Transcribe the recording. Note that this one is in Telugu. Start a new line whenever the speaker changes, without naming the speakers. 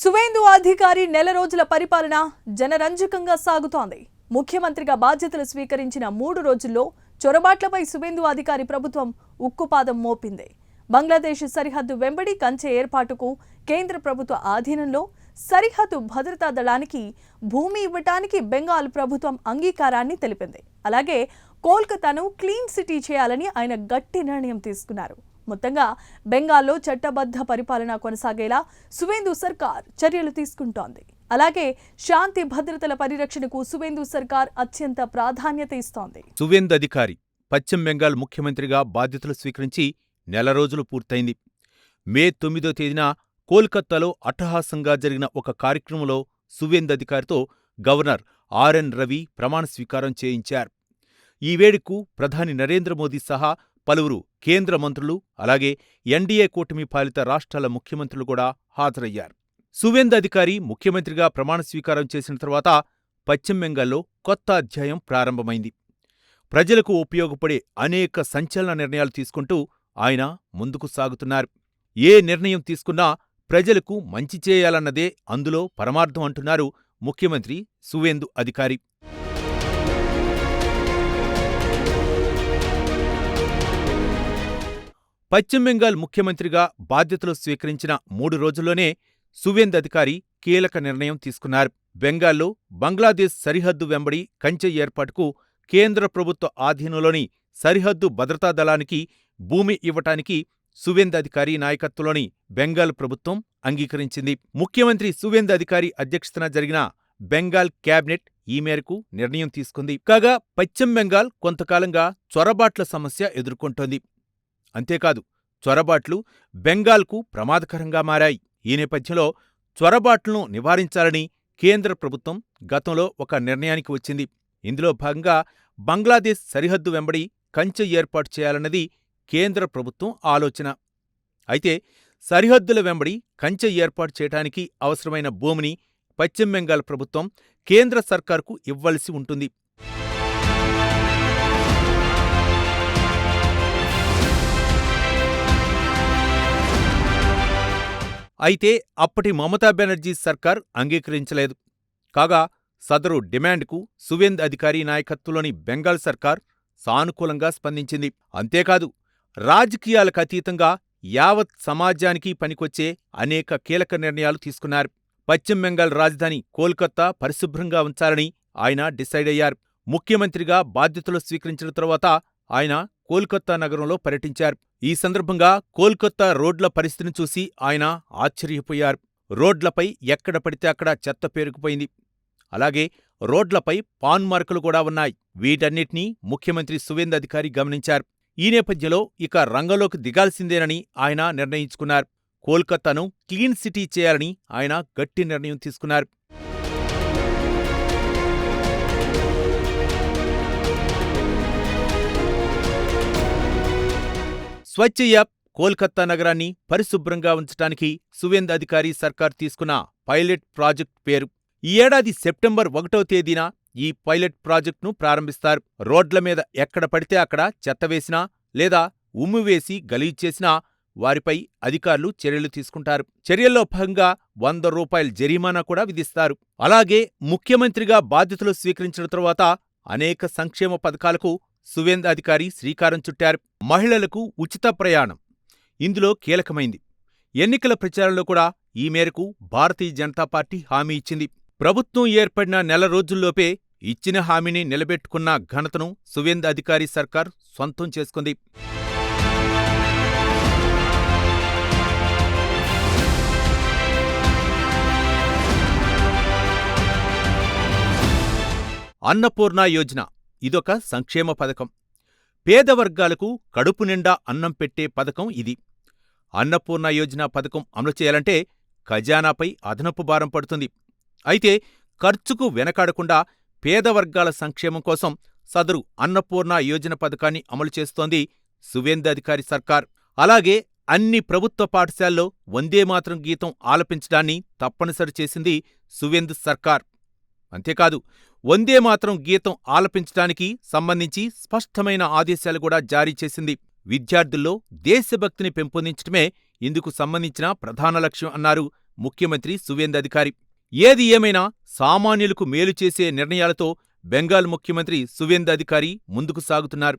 సువేందు అధికారి నెల రోజుల పరిపాలన జనరంజకంగా సాగుతోంది. ముఖ్యమంత్రిగా బాధ్యతలు స్వీకరించిన 3 రోజుల్లో చొరబాట్లపై సువేందు అధికారి ప్రభుత్వం ఉక్కుపాదం మోపింది. బంగ్లాదేశ్ సరిహద్దు వెంబడి కంచె ఏర్పాటుకు కేంద్ర ప్రభుత్వ ఆధీనంలో సరిహద్దు భద్రతా దళానికి భూమి ఇవ్వటానికి బెంగాల్ ప్రభుత్వం అంగీకారాన్ని తెలిపింది. అలాగే కోల్కతాను క్లీన్ సిటీ చేయాలని ఆయన గట్టి నిర్ణయం తీసుకున్నారు. మొత్తంగా బెంగాల్లో చట్టబద్ధ పరిపాలన కొనసాగేలా సువేందు సర్కార్ చర్యలు తీసుకుంటోంది. అలాగే శాంతి భద్రతల పరిరక్షణకు సువేందు సర్కార్ అత్యంత ప్రాధాన్యత ఇస్తోంది.
సువేందు అధికారి పశ్చిమ బెంగాల్ ముఖ్యమంత్రిగా బాధ్యతలు స్వీకరించి నెల రోజులు పూర్తయింది. మే 9వ తేదీన కోల్కతాలో అట్టహాసంగా జరిగిన ఒక కార్యక్రమంలో సువేందు అధికారితో గవర్నర్ ఆర్ఎన్ రవి ప్రమాణ స్వీకారం చేయించారు. ఈ వేడుకకు ప్రధాని నరేంద్ర మోదీ సహా పలువురు కేంద్ర మంత్రులు, అలాగే ఎన్డీఏ కూటమి పాలిత రాష్ట్రాల ముఖ్యమంత్రులు కూడా హాజరయ్యారు. సువేందు అధికారి ముఖ్యమంత్రిగా ప్రమాణ స్వీకారం చేసిన తర్వాత పశ్చిమ బెంగాల్లో కొత్త అధ్యాయం ప్రారంభమైంది. ప్రజలకు ఉపయోగపడే అనేక సంచలన నిర్ణయాలు తీసుకుంటూ ఆయన ముందుకు సాగుతున్నారు. ఏ నిర్ణయం తీసుకున్నా ప్రజలకు మంచి చేయాలన్నదే అందులో పరమార్థం అంటున్నారు ముఖ్యమంత్రి సువేందు అధికారి. పశ్చిమ బెంగాల్ ముఖ్యమంత్రిగా బాధ్యతలు స్వీకరించిన 3 రోజుల్లోనే సువేందు అధికారి కీలక నిర్ణయం తీసుకున్నారు. బెంగాల్లో బంగ్లాదేశ్ సరిహద్దు వెంబడి కంచె ఏర్పాటుకు కేంద్ర ప్రభుత్వ ఆధీనంలోని సరిహద్దు భద్రతా దళానికి భూమి ఇవ్వటానికి సువేందు అధికారి నాయకత్వంలోని బెంగాల్ ప్రభుత్వం అంగీకరించింది. ముఖ్యమంత్రి సువేందు అధికారి అధ్యక్షతన జరిగిన బెంగాల్ క్యాబినెట్ ఈ మేరకు నిర్ణయం తీసుకుంది. కాగా పశ్చిమ బెంగాల్ కొంతకాలంగా చొరబాట్ల సమస్య ఎదుర్కొంటోంది. అంతేకాదు, చొరబాట్లు బెంగాల్కు ప్రమాదకరంగా మారాయి. ఈ నేపథ్యంలో చొరబాట్లను నివారించాలని కేంద్ర ప్రభుత్వం గతంలో ఒక నిర్ణయానికి వచ్చింది. ఇందులో భాగంగా బంగ్లాదేశ్ సరిహద్దు వెంబడి కంచె ఏర్పాటు చేయాలన్నది కేంద్ర ప్రభుత్వం ఆలోచన. అయితే సరిహద్దుల వెంబడి కంచె ఏర్పాటు చేయడానికి అవసరమైన భూమిని పశ్చిమ బెంగాల్ ప్రభుత్వం కేంద్ర సర్కార్కు ఇవ్వాల్సి ఉంటుంది. అయితే అప్పటి మమతా బెనర్జీ సర్కార్ అంగీకరించలేదు. కాగా సదరు డిమాండ్కు సువేందు అధికారి నాయకత్వంలోని బెంగాల్ సర్కార్ సానుకూలంగా స్పందించింది. అంతేకాదు, రాజకీయాలకు అతీతంగా యావత్ సమాజానికి పనికొచ్చే అనేక కీలక నిర్ణయాలు తీసుకున్నారు. పశ్చిమ బెంగాల్ రాజధాని కోల్కతా పరిశుభ్రంగా ఉంచాలని ఆయన డిసైడ్ అయ్యారు. ముఖ్యమంత్రిగా బాధ్యతలు స్వీకరించిన తరువాత ఆయన కోల్కతా నగరంలో పర్యటించారు. ఈ సందర్భంగా కోల్కతా రోడ్ల పరిస్థితిని చూసి ఆయన ఆశ్చర్యపోయారు. రోడ్లపై ఎక్కడ పడితే అక్కడ చెత్త పేరుకుపోయింది. అలాగే రోడ్లపై పాన్ మార్కులు కూడా ఉన్నాయి. వీటన్నిటినీ ముఖ్యమంత్రి సువేందు అధికారి గమనించారు. ఈ నేపథ్యంలో ఇక రంగంలోకి దిగాల్సిందేనని ఆయన నిర్ణయించుకున్నారు. కోల్కతాను క్లీన్ సిటీ చేయాలని ఆయన గట్టి నిర్ణయం తీసుకున్నారు. స్వచ్ఛయాప్ కోల్కతా నగరాన్ని పరిశుభ్రంగా ఉంచటానికి సువేందు అధికారి సర్కార్ తీసుకున్న పైలట్ ప్రాజెక్ట్ పేరు. ఈ ఏడాది సెప్టెంబర్ 1వ తేదీన ఈ పైలట్ ప్రాజెక్టును ప్రారంభిస్తారు. రోడ్ల మీద ఎక్కడ పడితే అక్కడ చెత్త వేసినా లేదా ఉమ్ము వేసి గలీజు చేసినా వారిపై అధికారులు చర్యలు తీసుకుంటారు. చర్యల్లో భాగంగా ₹100 జరిమానా కూడా విధిస్తారు. అలాగే ముఖ్యమంత్రిగా బాధ్యతలు స్వీకరించిన తరువాత అనేక సంక్షేమ పథకాలకు సువేందు అధికారి శ్రీకారం చుట్టారు. మహిళలకు ఉచిత ప్రయాణం ఇందులో కీలకమైంది. ఎన్నికల ప్రచారంలో కూడా ఈ మేరకు భారతీయ జనతా పార్టీ హామీ ఇచ్చింది. ప్రభుత్వం ఏర్పడిన నెల రోజుల్లోపే ఇచ్చిన హామీని నిలబెట్టుకున్న ఘనతను సువేందు అధికారి సర్కార్ సొంతం చేసుకుంది. అన్నపూర్ణ యోజన ఇదొక సంక్షేమ పథకం. పేద వర్గాలకు కడుపు నిండా అన్నం పెట్టే పథకం ఇది. అన్నపూర్ణ యోజన పథకం అమలు చేయాలంటే ఖజానాపై అదనపు భారం పడుతుంది. అయితే ఖర్చుకు వెనకాడకుండా పేద వర్గాల సంక్షేమం కోసం సదరు అన్నపూర్ణ యోజన పథకాన్ని అమలు చేస్తోంది సువేందు అధికారి సర్కార్. అలాగే అన్ని ప్రభుత్వ పాఠశాలల్లో వందేమాతరం గీతం ఆలపించడాన్ని తప్పనిసరి చేసింది సువేందు సర్కార్. అంతేకాదు, వందేమాతరం గీతం ఆలపించడానికి సంబంధించి స్పష్టమైన ఆదేశాలు కూడా జారీ చేసింది. విద్యార్థుల్లో దేశభక్తిని పెంపొందించడమే ఇందుకు సంబంధించిన ప్రధాన లక్ష్యం అన్నారు ముఖ్యమంత్రి సువేందు అధికారి. ఏది ఏమైనా సామాన్యులకు మేలు చేసే నిర్ణయాలతో బెంగాల్ ముఖ్యమంత్రి సువేందు అధికారి ముందుకు సాగుతున్నారు.